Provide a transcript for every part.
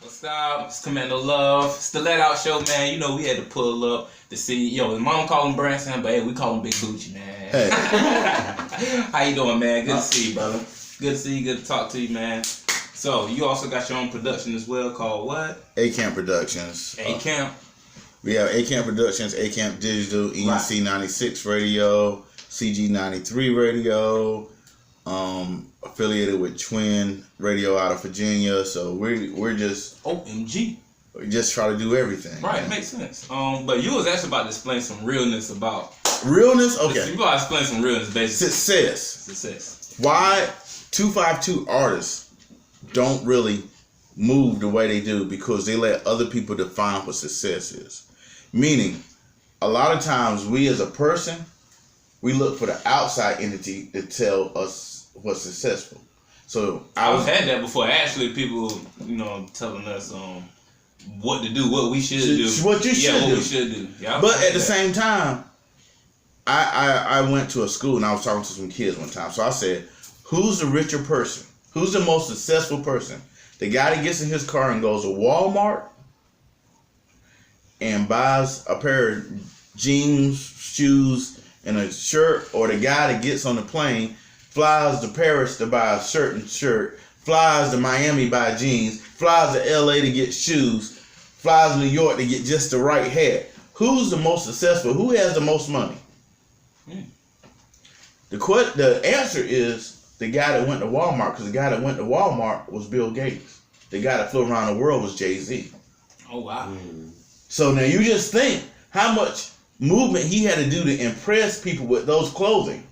What's up? It's Commando Love. It's the Let Out Show, man. You know, we had to pull up to see, his mom called him Branson, but hey, we call him Big Buji, man. Hey. How you doing, man? Good to see you, brother. Good to see you. Good to talk to you, man. So, you also got your own production as well called what? A-Camp Productions. A-Camp. We have A-Camp Productions, A-Camp Digital, ENC 96 Radio, CG 93 Radio, affiliated with Twin Radio out of Virginia. So we're just OMG. We just try to do everything. Right, makes sense. But you was actually about to explain some realness about realness. Okay, you about to explain some realness, basically. Success. Why 252 artists don't really move the way they do? Because they let other people define what success is. Meaning, a lot of times we as a person, we look for the outside entity to tell us what's successful. So I've had that before. Actually, people, telling us what to do, what we should do. What you should do. What we should do. Yeah, but at the same time, I went to a school and I was talking to some kids one time. So I said, who's the richer person? Who's the most successful person? The guy that gets in his car and goes to Walmart and buys a pair of jeans, shoes, and a shirt, or the guy that gets on the plane, flies to Paris to buy a certain shirt, flies to Miami to buy jeans, flies to LA to get shoes, flies to New York to get just the right hat. Who's the most successful? Who has the most money? The answer is the guy that went to Walmart, because the guy that went to Walmart was Bill Gates. The guy that flew around the world was Jay-Z. Oh, wow. So now you just think how much movement he had to do to impress people with those clothing.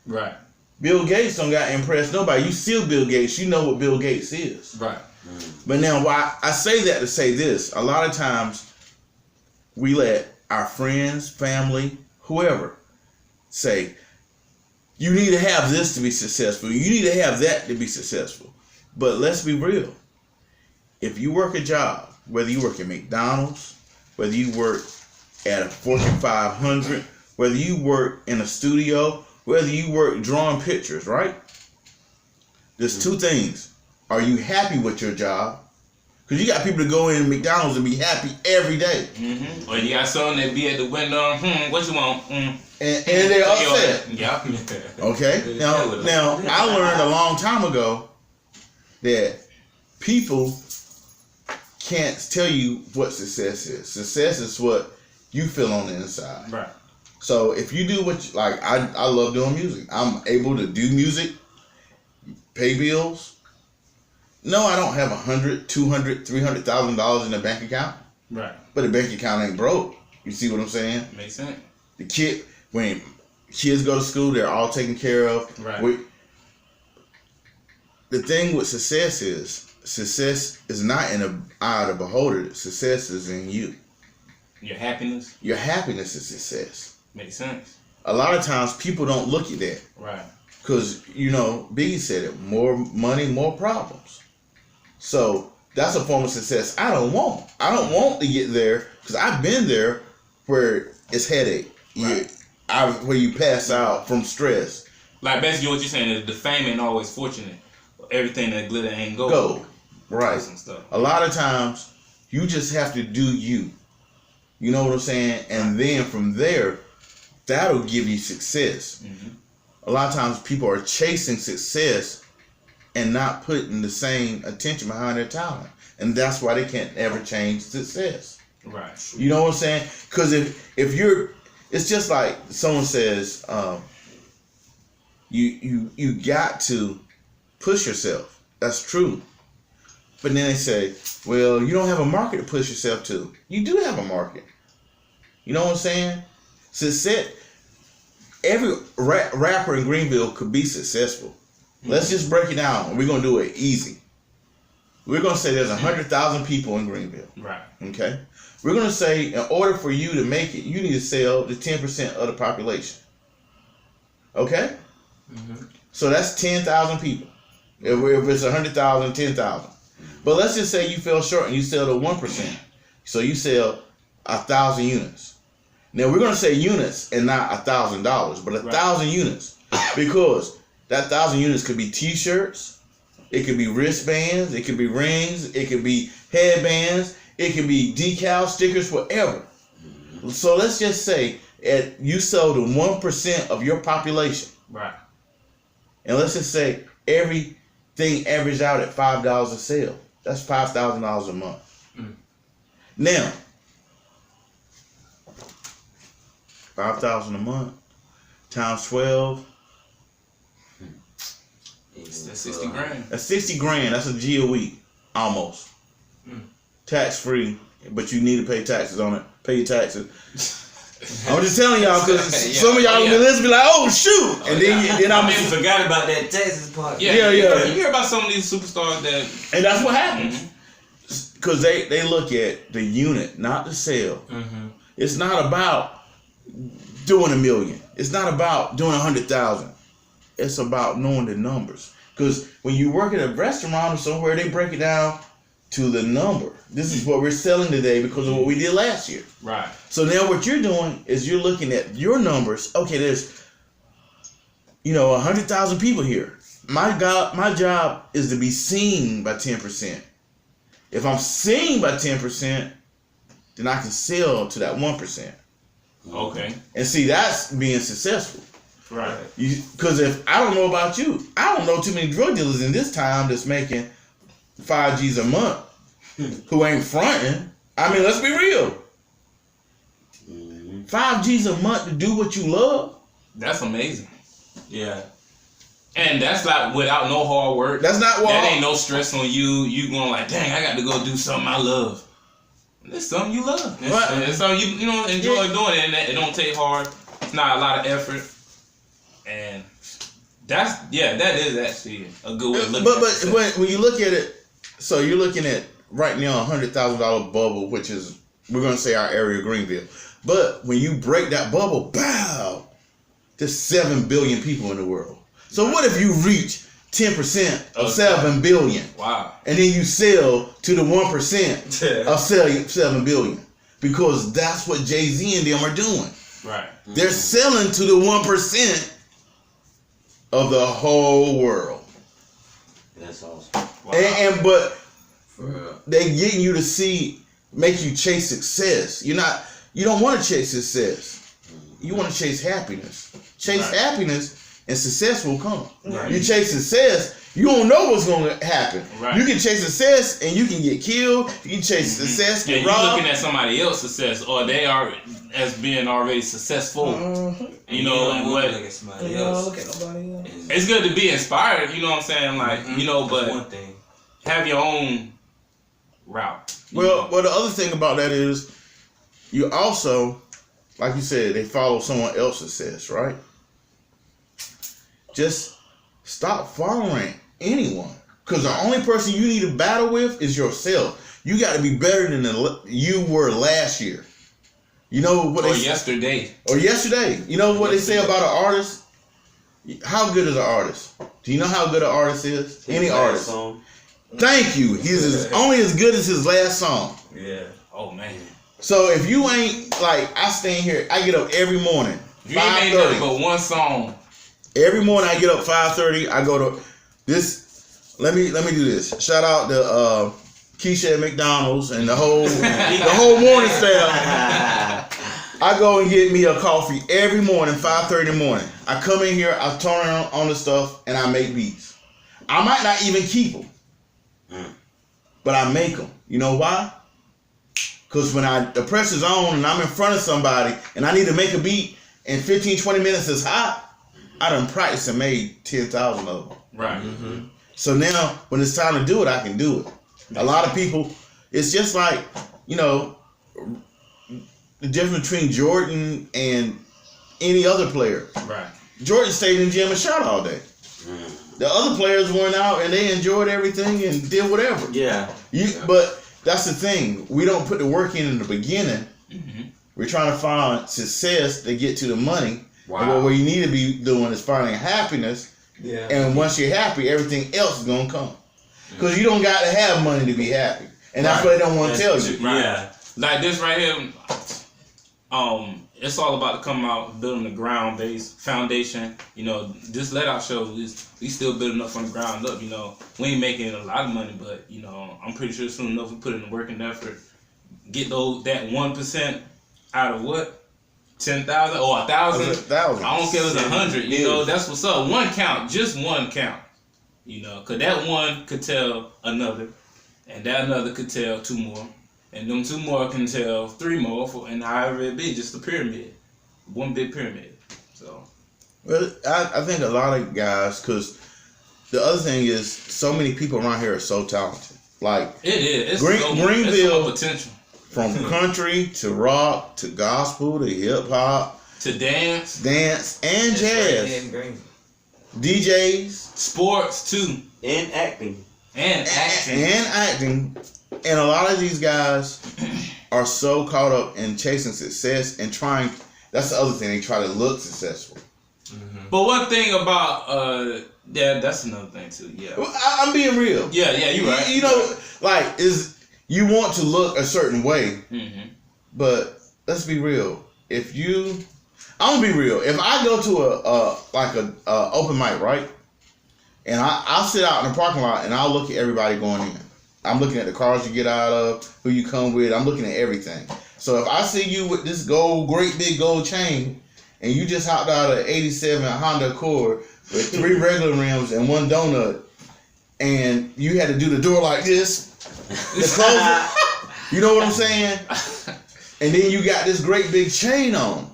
Right. Bill Gates don't got to impress nobody. You see Bill Gates, you know what Bill Gates is. Right. But now, why I say that to say this, a lot of times we let our friends, family, whoever say, you need to have this to be successful. You need to have that to be successful. But let's be real. If you work a job, whether you work at McDonald's, whether you work at a Fortune 500, whether you work in a studio, whether you work drawing pictures, right? There's two things. Are you happy with your job? Because you got people that go in McDonald's and be happy every day. Mm-hmm. Or you got someone that be at the window, what you want? And they're upset. Yeah. Okay? Now, I learned a long time ago that people can't tell you what success is. Success is what you feel on the inside. Right. So if you do what you like, I love doing music. I'm able to do music, pay bills. No, I don't have $100,000, $200,000, $300,000 in the bank account. Right. But the bank account ain't broke. You see what I'm saying? Makes sense. When kids go to school, they're all taken care of. Right. The thing with success is not in the eye of the beholder. Success is in you. Your happiness? Your happiness is success. Makes sense. A lot of times people don't look at that. Right. Because, Biggie said it, more money, more problems. So that's a form of success I don't want. I don't want to get there because I've been there where it's headache. Right. Where you pass out from stress. Like basically what you're saying is the fame ain't always fortunate. Everything that glitter ain't gold. Right. Stuff. A lot of times you just have to do you. You know what I'm saying? And then from there, that'll give you success. Mm-hmm. A lot of times people are chasing success and not putting the same attention behind their talent. And that's why they can't ever change success. Right. You know what I'm saying? Because if you're, it's just like someone says, you got to push yourself. That's true. But then they say, well, you don't have a market to push yourself to. You do have a market. You know what I'm saying? Success. Every rapper in Greenville could be successful. Mm-hmm. Let's just break it down. We're going to do it easy. We're going to say there's 100,000 people in Greenville. Right. Okay? We're going to say in order for you to make it, you need to sell to 10% of the population. Okay? Mm-hmm. So that's 10,000 people. If it's 100,000, 10,000. But let's just say you fell short and you sell to 1%. So you sell 1,000 units. Now we're going to say units and not $1,000, but 1,000 units. Because that 1,000 units could be t-shirts, It could be wristbands. It could be rings. It could be headbands. It could be decals, stickers, whatever. So let's just say you sell to 1% of your population. Right. And let's just say everything averaged out at $5 a sale. That's $5,000 a month. Now, $5,000 a month times 12. That's 60 grand. That's 60 grand. That's a G a week, almost. Tax free, but you need to pay taxes on it. Pay your taxes. I'm just telling y'all because some of y'all will listen be like, "Oh shoot," and then I forgot about that Texas part. Yeah. You hear about some of these superstars that, and that's what happens because they look at the unit, not the sale. It's not about doing 1 million. It's not about doing 100,000. It's about knowing the numbers. Because when you work at a restaurant or somewhere, they break it down to the number. This is what we're selling today because of what we did last year. right. So now what you're doing is you're looking at your numbers. Okay, there's 100,000 people here. My job is to be seen by 10%. If I'm seen by 10%, then I can sell to that 1%. Okay. And see, that's being successful. Right. Because if I don't know about you, I don't know too many drug dealers in this time that's making 5 G's a month who ain't fronting. I mean, let's be real. 5 G's a month to do what you love. That's amazing. Yeah. And that's like without no hard work. That's not what. That ain't no stress on you. You going like, dang, I got to go do something I love. It's something you love. It's something you enjoy doing it, and it don't take hard. It's not a lot of effort. And that is actually a good way of looking at it. But when you look at it, so you're looking at right now $100,000 bubble, which is, we're going to say our area of Greenville. But when you break that bubble, bow, there's 7 billion people in the world. So what if you reach 10% of 7 billion? Wow. And then you sell to the 1% of 7 billion. Because that's what Jay-Z and them are doing. Right. They're selling to the 1% of the whole world. That's awesome. Wow. But they getting you to make you chase success. You don't want to chase success. You want to chase happiness. Chase happiness and success will come. Right. You chase success, you don't know what's going to happen. Right. You can chase success and you can get killed. You can chase success, get robbed. You're looking at somebody else's success, or they are as being already successful. You know, and what? Look at somebody else. Look at nobody else. It's good to be inspired. You know what I'm saying? Like but one thing. have your own route. Well, the other thing about that is you also, like you said, they follow someone else's success, right? Just stop following anyone. Because the only person you need to battle with is yourself. You got to be better than you were last year. You know what yesterday. Or yesterday. You know what they say about an artist? How good is an artist? Do you know how good an artist is? Any artist. Song. Thank you. He's only as good as his last song. Yeah. Oh man. So if you ain't like, I stand here, I get up every morning. You ain't made nothing but one song. Every morning I get up 5:30. I go to this. Let me do this. Shout out to Keisha at McDonald's and the whole morning staff. I go and get me a coffee every morning, 5:30 in the morning. I come in here, I turn on the stuff, and I make beats. I might not even keep them, but I make them. You know why? Because when the pressure's on and I'm in front of somebody and I need to make a beat and 15, 20 minutes is hot, I done practiced and made 10,000 of them. Right. So now when it's time to do it, I can do it. A lot of people, it's just like, the difference between Jordan and any other player. Right. Jordan stayed in the gym and shot all day. The other players went out and they enjoyed everything and did whatever. Yeah. But that's the thing. We don't put the work in the beginning. We're trying to find success to get to the money. Wow. And what we need to be doing is finding happiness. Yeah. And once you're happy, everything else is going to come. Because you don't got to have money to be happy. And that's what they don't want to tell you. Right. Yeah. Like this right here. It's all about to come out building the ground base foundation. You know, this let out show we still building up from the ground up. You know, we ain't making a lot of money, but you know, I'm pretty sure soon enough we put in the work and effort, get that 1% out of what 10,000 or 1,000. 1,000. I don't care if it's 100. You know, that's what's up. One count, just one count. You know, cause that one could tell another, and that another could tell 2 more. And them 2 more can tell 3 more, and however it be, just a pyramid. One big pyramid. So. Well, I think a lot of guys, because the other thing is, so many people around here are so talented. Like, it is. Greenville, it's potential. From country to rock to gospel to hip hop to dance and jazz. Right, DJs. Sports, too. And acting. And acting. And a lot of these guys are so caught up in chasing success and trying. That's the other thing. They try to look successful. Mm-hmm. But one thing about that's another thing too. Yeah, well, I'm being real. Yeah, you're right. You know, like you want to look a certain way, but let's be real. I'm gonna be real. If I go to a open mic, right, and I'll sit out in the parking lot and I'll look at everybody going in. I'm looking at the cars you get out of, who you come with. I'm looking at everything. So if I see you with this great big gold chain, and you just hopped out of an 87 Honda Accord with 3 regular rims and 1 donut, and you had to do the door like this, the closer, you know what I'm saying? And then you got this great big chain on.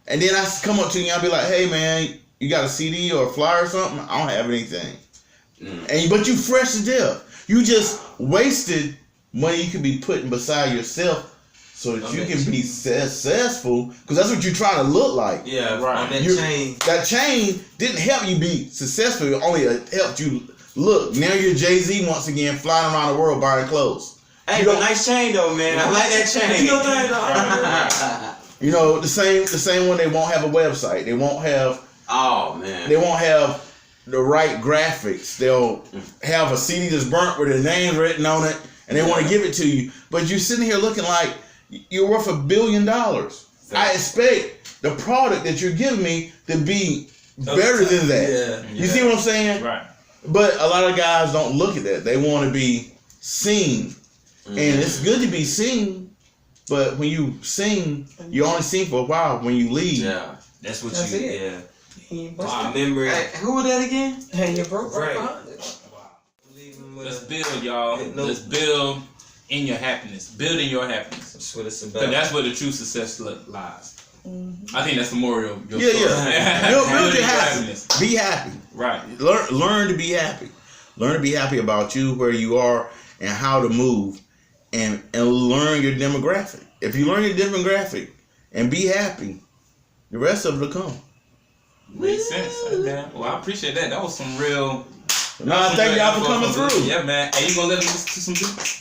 And then I come up to you and I'll be like, hey man, you got a CD or a flyer or something? I don't have anything. But you fresh to death. You just wasted money you could be putting beside yourself so that you can be successful, because that's what you're trying to look like. Yeah, right. That chain didn't help you be successful. It only helped you look. Now you're Jay-Z once again, flying around the world buying clothes. Hey, but nice chain though, man. I like that chain. You know, the same one. They won't have a website. They won't have. Oh man. They won't have the right graphics. They'll have a CD that's burnt with their name written on it, and they want to give it to you. But you're sitting here looking like you're worth $1 billion. Exactly. I expect the product that you're giving me to be better than that. You see what I'm saying? Right. But a lot of guys don't look at that. They want to be seen. And it's good to be seen, but when you sing, you only sing for a while. When you leave, that's what that's you it. yeah. Remember who was that again? And you broke right. Let's build, y'all. Let's build in your happiness. Building your happiness. That's what it's about. Because that's where the true success lies. I think that's the moral of your story. Build your happiness. Be happy. Right. Learn to be happy. Learn to be happy about you, where you are, and how to move, and learn your demographic. If you learn your demographic and be happy, the rest of it will come. Makes sense. Well, I appreciate that. That was some real. No, thank y'all for coming through. Yeah, man. Hey, you gonna let me listen to some beats?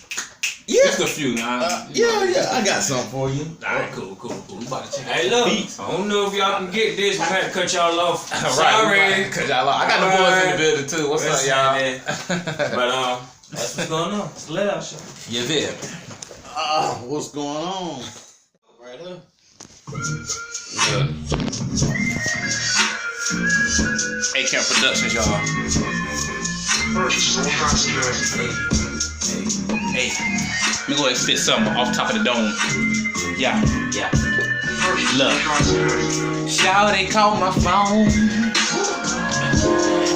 Yeah. Just a few. Yeah. I got something for you. Alright, cool. We about to check out Hey, look. Beats. I don't know if y'all can get this. We had to cut y'all off. Sorry. Cut y'all off. I got the boys in the building too. What's up, y'all? But that's what's going on. It's a let out show. You there? What's going on? Right here. A-Camp Productions, y'all. Hey. Let me go ahead and spit something off top of the dome. Yeah. Look. Shawty called my phone.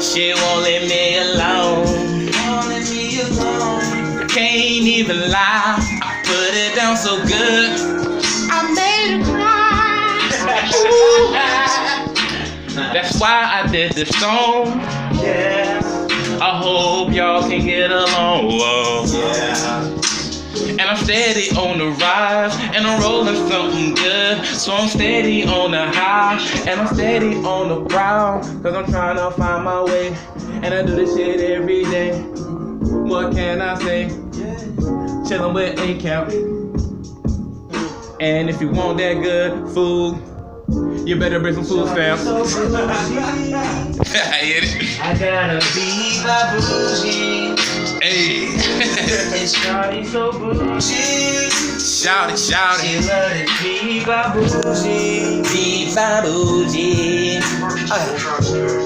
She won't let me alone. Can't even lie. I put it down so good. I made her cry. That's why I did this song. Yeah. I hope y'all can get along. And I'm steady on the rise, and I'm rolling something good. So I'm steady on the high, and I'm steady on the prowl. Cause I'm trying to find my way, and I do this shit every day. What can I say? Chillin' with A-Camp. And if you want that good food, you better bring some food stamps. I hit it. I gotta be my Buji. Hey. And shawty so bougie. Shout it, shout She it. love it, be Buji. Be Buji.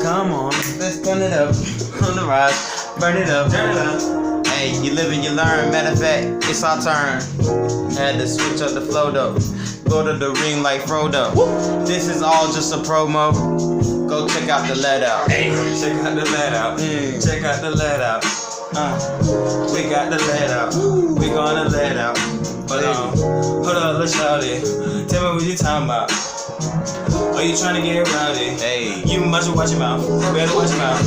Come on, let's turn it up. On the rise, burn it up, turn it up. Hey, you live and you learn. Matter of fact, it's our turn. Had to switch up the flow though. Go to the ring like Frodo. This is all just a promo. Go check out the let out. Hey, check out the let out. Check out the let out. We got the let out. We gonna let out. But hold up, let's shout it. Tell me what you talking about. Are you trying to get rowdy? Hey, you must watch your mouth. Better watch your mouth.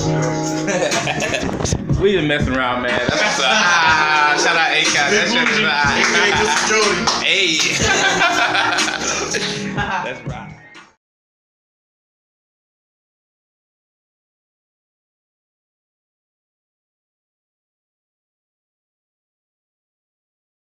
We just messing around, man. That's a shout out A-Cat. That shit is Hey. Hey. That's right.